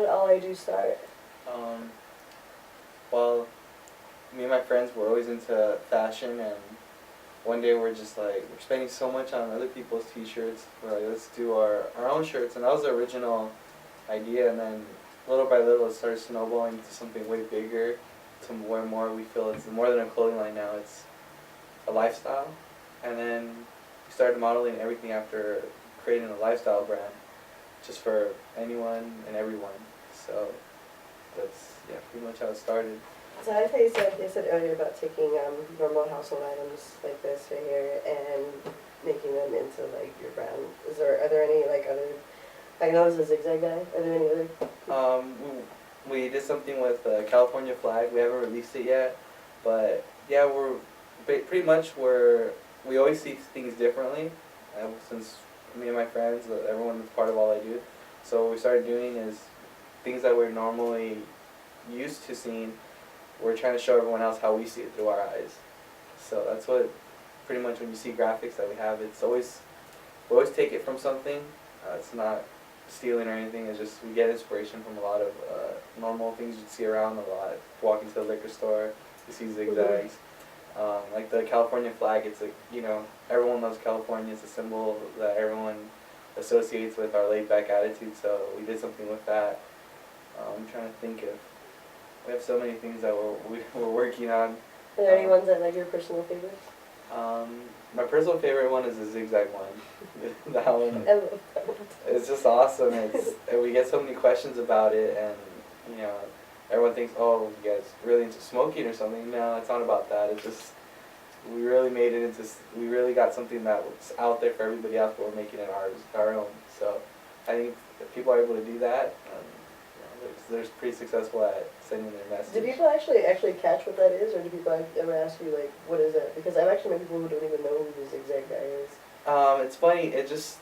All I do start. Um, well, me and my friends were always into fashion, and one day we're just like, we're spending so much on other people's t-shirts, we're like, let's do our own shirts, and that was the original idea, and then little by little it started snowballing into something way bigger, to where more we feel it's more than a clothing line now, it's a lifestyle, and then we started modeling everything after creating a lifestyle brand, just for anyone and everyone, so that's, yeah, pretty much how it started. So I thought you said earlier about taking normal household items like this right here and making them into like your brand. Are there any like other? I know there's a zigzag guy. Are there any other? Um, we did something with the California flag. We haven't released it yet, but yeah, pretty much we always see things differently. Since me and my friends, everyone is part of all I do. So what we started doing is things that we're normally used to seeing. We're trying to show everyone else how we see it through our eyes. So that's what pretty much when you see graphics that we have, we always take it from something. It's not stealing or anything. It's just we get inspiration from a lot of normal things you'd see around a lot. Walking to the liquor store, you see zigzags. Like the California flag, it's like, everyone loves California. It's a symbol that everyone associates with our laid-back attitude. So we did something with that. I'm trying to think of. We have so many things that we're working on. Are there any ones that like your personal favorites? My personal favorite one is the zigzag one. That one. I love that one. It's just awesome. And we get so many questions about it, and everyone thinks, oh, you guys really into smoking or something. No, it's not about that. It's just we really made it into. We really got something that was out there for everybody else, but we're making it our own. So I think if people are able to do that, they're pretty successful at sending their message. Do people actually catch what that is, or do people ever ask you like, what is it? Because I've actually met people who don't even know who the zigzag guy is. It's funny. It just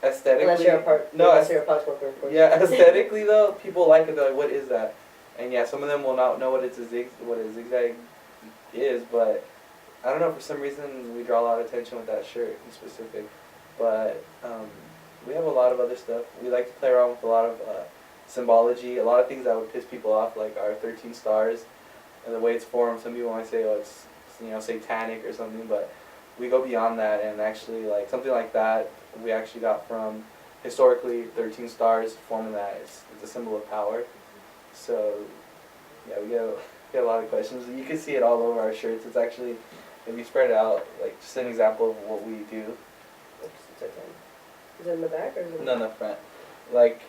aesthetically. Unless you're a pot smoker, of course. Yeah, aesthetically though, people like it. They're like, what is that? And yeah, some of them will not know what a zigzag is, but I don't know. For some reason, we draw a lot of attention with that shirt in specific. But we have a lot of other stuff. We like to play around with a lot of symbology, a lot of things that would piss people off, like our 13 stars and the way it's formed. Some people might say, oh, it's satanic or something, but we go beyond that, and actually, like something like that, we actually got from historically 13 stars forming that. It's a symbol of power. So yeah, we get a lot of questions. You can see it all over our shirts. It's actually, if you spread it out, like just an example of what we do. Is it in the back or is it? No, in the front. Like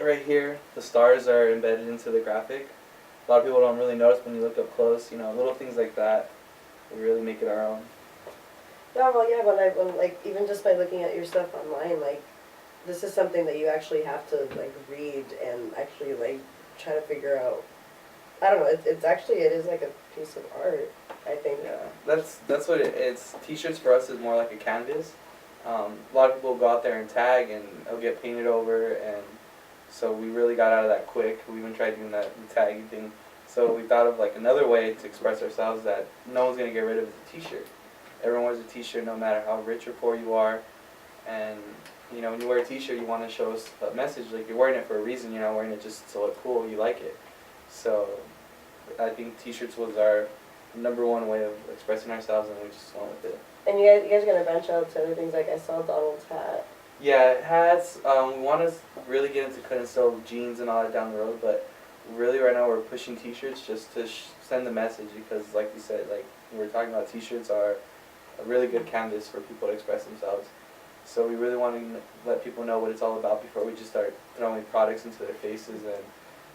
right here, the stars are embedded into the graphic. A lot of people don't really notice when you look up close. Little things like that. We really make it our own. Yeah, well, yeah. When like even just by looking at your stuff online, like this is something that you actually have to like read and actually like try to figure out. I don't know. It is like a piece of art, I think. Yeah, that's what it's. T-shirts for us is more like a canvas. A lot of people go out there and tag, and it'll get painted over, and so we really got out of that quick. We even tried doing the tagging thing. So we thought of like another way to express ourselves that no one's gonna get rid of is a T-shirt. Everyone wears a T-shirt no matter how rich or poor you are, and when you wear a T-shirt, you want to show us a message. Like you're wearing it for a reason. You're not wearing it just to look cool. You like it. So I think T-shirts was our #1 way of expressing ourselves, and we just went with it. And you guys are gonna branch out to other things. Like I saw Donald's hat. Yeah, hats. We want to really get into cut and sew jeans and all that down the road, but really right now we're pushing T-shirts just to send the message, because like you said, like we were talking about, T-shirts are a really good canvas for people to express themselves. So we really want to let people know what it's all about before we just start throwing products into their faces, and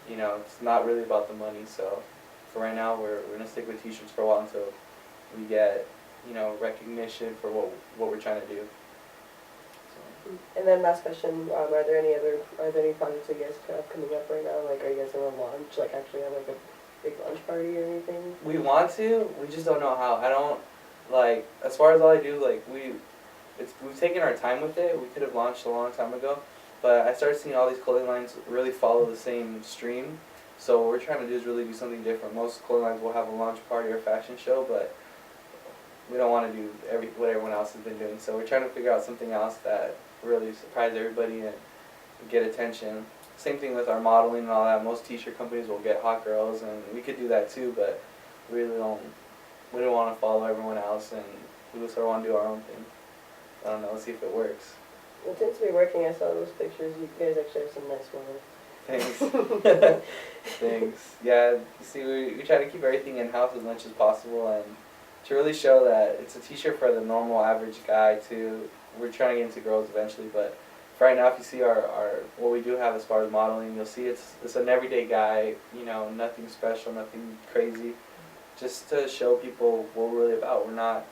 it's not really about the money. So for right now we're gonna stick with T-shirts for a while until we get recognition for what we're trying to do. And then last question, are there any projects that you guys have coming up right now? Like, are you guys gonna launch, like actually have like a big launch party or anything? We want to, we just don't know how. I don't, like, as far as all I do, like, we've taken our time with it. We could have launched a long time ago, but I started seeing all these clothing lines really follow the same stream. So what we're trying to do is really do something different. Most clothing lines will have a launch party or a fashion show, but we don't want to do what everyone else has been doing. So we're trying to figure out something else that really surprise everybody and get attention. same thing with our modeling and all that. Most t-shirt companies will get hot girls, and we could do that too, but we really don't. We don't want to follow everyone else, and we just sort of want to do our own thing. I don't know. Let's see if it works. It seems to be working. I saw those pictures. You guys actually have some nice models. Thanks. Thanks. Yeah, you see, we try to keep everything in-house as much as possible, and to really show that it's a t-shirt for the normal average guy too. We're trying to get into girls eventually, but for right now, if you see our what we do have as far as modeling, you'll see it's an everyday guy, you know, nothing special, nothing crazy, just to show people what we're really about. We're not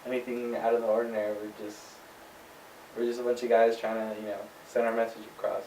anything out of the ordinary. We're just a bunch of guys trying to, you know, send our message across.